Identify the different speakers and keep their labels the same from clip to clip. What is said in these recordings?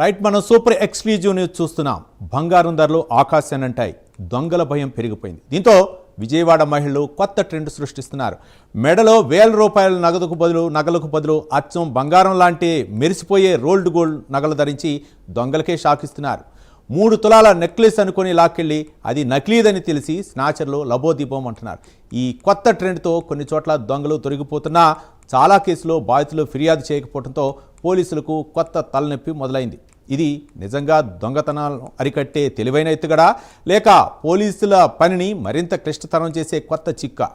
Speaker 1: Right, మనం super exclusive news చూస్తున్నాం. బంగారం ధరలు ఆకాశాన్నంటాయి. దొంగల భయం పెరిగిపోయింది. దీంతో విజయవాడ మహిళలు కొత్త ట్రెండ్ సృష్టిస్తున్నారు. మెడలో ₹1000 నగలకు బదులు అచ్చం బంగారం లాంటి మెరిసిపోయే రోల్డ్ గోల్డ్ నగలు ధరించి దొంగలకే షాక్ ఇస్తున్నారు. 3 తులాల నెక్లెస్ అనుకుని లాక్కెళ్ళి అది నకిలీదని తెలిసి స్నాచర్లు లబోదీపం అంటున్నారు. ఈ కొత్త ట్రెండ్తో కొన్ని చోట్ల దొంగలు తొలగిపోతున్నా చాలా కేసులో బాధితులు ఫిర్యాదు చేయకపోవడంతో పోలీసులకు కొత్త తలనొప్పి మొదలైంది. ఇది నిజంగా దొంగతనాలను అరికట్టే తెలివైన ఎత్తుగడా, లేక పోలీసుల పనిని మరింత క్లిష్టతరం చేసే కొత్త చిక్కా?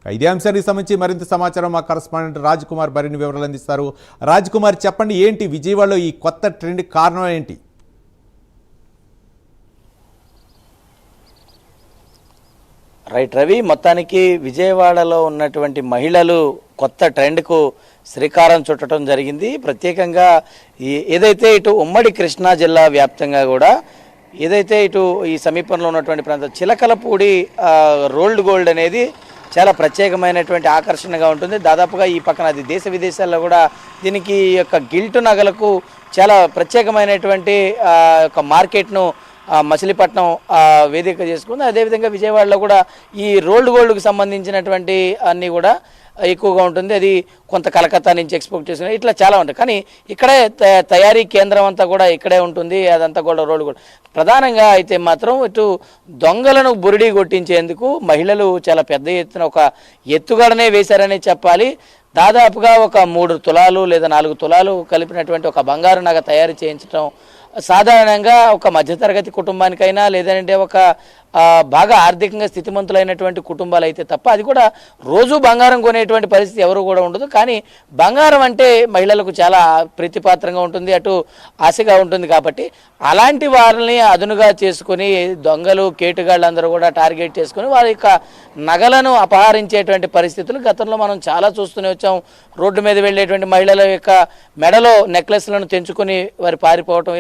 Speaker 1: ఇదే అంశానికి సంబంధించి మరింత సమాచారం మా కరెస్పాండెంట్ రాజ్ కుమార్ మరిన్ని వివరాలు అందిస్తారు. రాజ్ కుమార్, చెప్పండి, ఏంటి విజయవాడలో ఈ కొత్త ట్రెండ్ కారణం ఏంటి?
Speaker 2: రైట్ రవి, మొత్తానికి విజయవాడలో ఉన్నటువంటి మహిళలు కొత్త ట్రెండ్కు శ్రీకారం చుట్టడం జరిగింది. ప్రత్యేకంగా ఏదైతే ఇటు ఉమ్మడి కృష్ణా జిల్లా వ్యాప్తంగా కూడా ఏదైతే ఇటు ఈ సమీపంలో ఉన్నటువంటి ప్రాంతం చిలకలపూడి రోల్డ్ గోల్డ్ అనేది చాలా ప్రత్యేకమైనటువంటి ఆకర్షణగా ఉంటుంది. దాదాపుగా ఈ పక్కన అది దేశ విదేశాల్లో కూడా దీనికి యొక్క గిల్టు నగలకు చాలా ప్రత్యేకమైనటువంటి ఒక మార్కెట్ను మచిలీపట్నం వేదిక చేసుకుంది. అదేవిధంగా విజయవాడలో కూడా ఈ రోల్డ్ గోల్డ్కి సంబంధించినటువంటి అన్నీ కూడా ఎక్కువగా ఉంటుంది. అది కొంత కలకత్తా నుంచి ఎక్స్పోర్ట్ చేసుకుని ఇట్లా చాలా ఉంటాయి. కానీ ఇక్కడే తయారీ కేంద్రం అంతా కూడా ఇక్కడే ఉంటుంది. అదంతా కూడా రోల్డ్ గోల్డ్. ప్రధానంగా అయితే మాత్రం ఇటు దొంగలను బురిడి కొట్టించేందుకు మహిళలు చాలా పెద్ద ఎత్తున ఒక ఎత్తుగడనే వేశారనే చెప్పాలి. దాదాపుగా ఒక 3 తులాలు లేదా 4 తులాలు కలిపినటువంటి ఒక బంగారు నగ తయారు చేయించడం సాధారణంగా ఒక మధ్యతరగతి కుటుంబానికైనా లేదంటే ఒక బాగా ఆర్థికంగా స్థితిమంతులైనటువంటి కుటుంబాలు అయితే తప్ప, అది కూడా రోజు బంగారం కొనేటువంటి పరిస్థితి ఎవరు కూడా ఉండదు. కానీ బంగారం అంటే మహిళలకు చాలా ప్రీతిపాత్రంగా ఉంటుంది, అటు ఆశగా ఉంటుంది. కాబట్టి అలాంటి వారిని అదునుగా చేసుకుని దొంగలు కేటుగాళ్ళందరూ కూడా టార్గెట్ చేసుకుని వారి యొక్క నగలను అపహరించేటువంటి పరిస్థితులు గతంలో మనం చాలా చూస్తూనే వచ్చాం. రోడ్డు మీద వెళ్ళేటువంటి మహిళల యొక్క మెడలో నెక్లెస్లను తెంచుకొని వారు పారిపోవటం,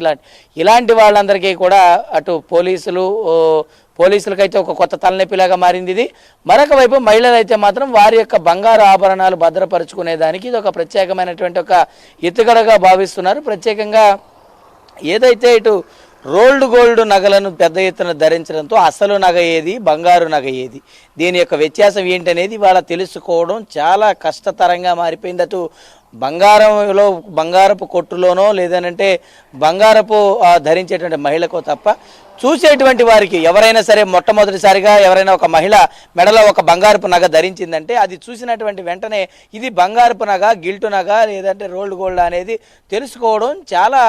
Speaker 2: ఇలాంటి వాళ్ళందరికీ కూడా అటు పోలీసులకైతే ఒక కొత్త తలనొప్పిలాగా మారింది ఇది. మరొక వైపు మహిళలు అయితే మాత్రం వారి యొక్క బంగారు ఆభరణాలు భద్రపరుచుకునేదానికి ఇది ఒక ప్రత్యేకమైనటువంటి ఒక ఎత్తుగడగా భావిస్తున్నారు. ప్రత్యేకంగా ఏదైతే ఇటు రోల్డ్ గోల్డ్ నగలను పెద్ద ఎత్తున ధరించడంతో అసలు నగ ఏది, బంగారు నగ ఏది, దీని యొక్క వ్యత్యాసం ఏంటనేది ఇవాళ తెలుసుకోవడం చాలా కష్టతరంగా మారిపోయింది. అటు బంగారపు కొట్టులోనో లేదనంటే బంగారపు ధరించేటువంటి మహిళకో తప్ప చూసేటువంటి వారికి ఎవరైనా సరే మొట్టమొదటిసారిగా ఎవరైనా ఒక మహిళ మెడలో ఒక బంగారపు నగ ధరించిందంటే అది చూసినటువంటి వెంటనే ఇది బంగారపు నగ, గిల్టు నగ లేదంటే రోల్డ్ గోల్డ్ అనేది తెలుసుకోవడం చాలా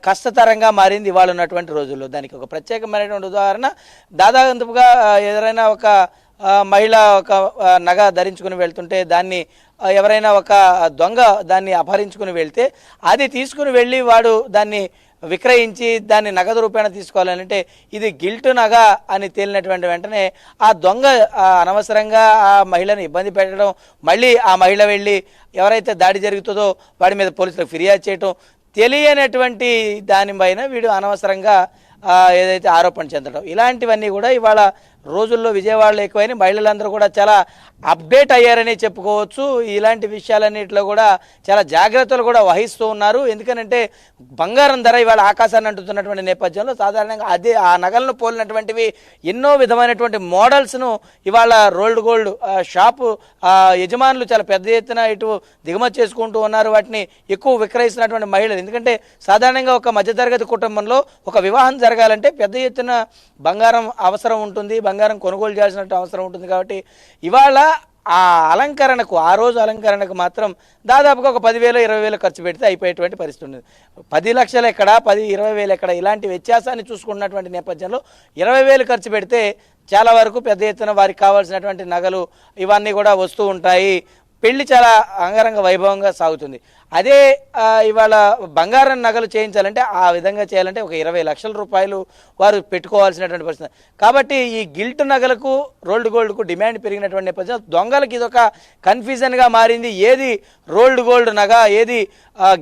Speaker 2: కష్టతరంగా మారింది ఇవాళ ఉన్నటువంటి రోజుల్లో. దానికి ఒక ప్రత్యేకమైనటువంటి ఉదాహరణ, దాదాపుగా ఎవరైనా ఒక మహిళ ఒక నగ ధరించుకుని వెళ్తుంటే దాన్ని ఎవరైనా ఒక దొంగ దాన్ని అపహరించుకుని వెళ్తే అది తీసుకుని వెళ్ళి వాడు దాన్ని విక్రయించి దాన్ని నగదు రూపేణ తీసుకోవాలంటే ఇది గిల్టు నగ అని తేలినటువంటి వెంటనే ఆ దొంగ అనవసరంగా ఆ మహిళను ఇబ్బంది పెట్టడం, మళ్ళీ ఆ మహిళ వెళ్ళి ఎవరైతే దాడి జరుగుతుందో వాడి మీద పోలీసులకు ఫిర్యాదు చేయటం, తెలియనటువంటి దానిపైన వీడు అనవసరంగా ఏదైతే ఆరోపణ చెందడం, ఇలాంటివన్నీ కూడా ఇవాళ రోజుల్లో విజయవాడలో ఎక్కువైన మహిళలందరూ కూడా చాలా అప్డేట్ అయ్యారని చెప్పుకోవచ్చు. ఇలాంటి విషయాలన్నింటిలో కూడా చాలా జాగ్రత్తలు కూడా వహిస్తూ ఉన్నారు. ఎందుకనంటే బంగారం ధర ఇవాళ ఆకాశాన్ని అంటుతున్నటువంటి నేపథ్యంలో సాధారణంగా అదే ఆ నగలను పోలినటువంటివి ఎన్నో విధమైనటువంటి మోడల్స్ను ఇవాళ రోల్డ్ గోల్డ్ షాపు యజమానులు చాలా పెద్ద ఎత్తున ఇటు దిగుమతి చేసుకుంటూ ఉన్నారు. వాటిని ఎక్కువ విక్రయిస్తున్నటువంటి మహిళలు, ఎందుకంటే సాధారణంగా ఒక మధ్యతరగతి కుటుంబంలో ఒక వివాహం జరగాలంటే పెద్ద ఎత్తున బంగారం అవసరం ఉంటుంది, బంగారం కొనుగోలు చేయాల్సినట్టు అవసరం ఉంటుంది. కాబట్టి ఇవాళ ఆ అలంకరణకు, ఆ రోజు అలంకరణకు మాత్రం దాదాపుగా ఒక 10,000 20,000 ఖర్చు పెడితే అయిపోయేటువంటి పరిస్థితి ఉంది. 10 లక్షలు ఎక్కడ, 20,000 ఎక్కడ, ఇలాంటి వ్యత్యాసాన్ని చూసుకున్నటువంటి నేపథ్యంలో 20,000 ఖర్చు పెడితే చాలా వరకు పెద్ద ఎత్తున వారికి కావాల్సినటువంటి నగలు ఇవన్నీ కూడా వస్తూ ఉంటాయి. పెళ్లి చాలా అంగరంగ వైభవంగా సాగుతుంది. అదే ఇవాళ బంగారం నగలు చేయించాలంటే ఆ విధంగా చేయాలంటే ఒక 20 లక్షల రూపాయలు వారు పెట్టుకోవాల్సినటువంటి పరిస్థితి. కాబట్టి ఈ గిల్ట్ నగలకు రోల్డ్ గోల్డ్కు డిమాండ్ పెరిగినటువంటి నేపథ్యంలో దొంగలకి ఇదొక కన్ఫ్యూజన్గా మారింది. ఏది రోల్డ్ గోల్డ్ నగ, ఏది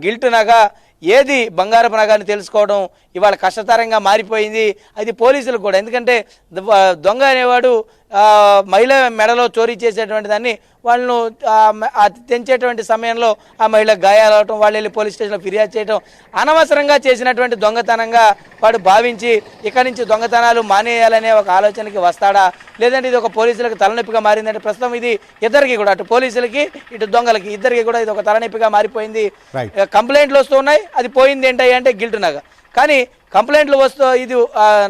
Speaker 2: గిల్ట్ నగ, ఏది బంగారపు నగని తెలుసుకోవడం ఇవాళ కష్టతరంగా మారిపోయింది. అది పోలీసులకు కూడా, ఎందుకంటే దొంగ అనేవాడు మహిళ మెడలో చోరీ చేసేటువంటి దాన్ని వాళ్ళను తెంచేటువంటి సమయంలో ఆ మహిళ గాయాలవటం, వాళ్ళు వెళ్ళి పోలీస్ స్టేషన్లో ఫిర్యాదు చేయడం అనవసరంగా చేసినటువంటి దొంగతనంగా వాడు భావించి ఇక్కడి నుంచి దొంగతనాలు మానేయాలనే ఒక ఆలోచనకి వస్తాడా, లేదంటే ఇది ఒక పోలీసులకు తలనొప్పిగా మారిందంటే ప్రస్తుతం ఇది ఇద్దరికి కూడా, అటు పోలీసులకి ఇటు దొంగలకి ఇద్దరికి కూడా ఇది ఒక తలనొప్పిగా మారిపోయింది. కంప్లైంట్లు వస్తున్నాయి, అది పోయింది ఏంటి అంటే గిల్ట్ నగ, కానీ కంప్లైంట్లు ఇది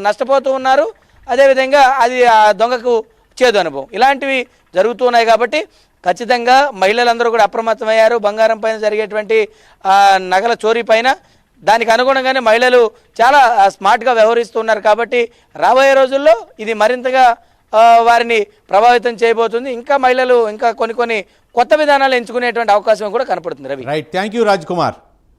Speaker 2: నష్టపోతూ ఉన్నారు, అదేవిధంగా అది ఆ దొంగకు చేదు అనుభవం. ఇలాంటివి జరుగుతూ ఉన్నాయి కాబట్టి ఖచ్చితంగా మహిళలందరూ కూడా అప్రమత్తమయ్యారు. బంగారం పైన జరిగేటువంటి నగల చోరీ పైన దానికి అనుగుణంగానే మహిళలు చాలా స్మార్ట్గా వ్యవహరిస్తున్నారు కాబట్టి రాబోయే రోజుల్లో ఇది మరింతగా వారిని ప్రభావితం చేయబోతుంది. ఇంకా మహిళలు ఇంకా కొన్ని కొత్త విధానాలు ఎంచుకునేటువంటి అవకాశం కూడా కనపడుతుంది. Ravi,
Speaker 1: right, thank you Raj Kumar.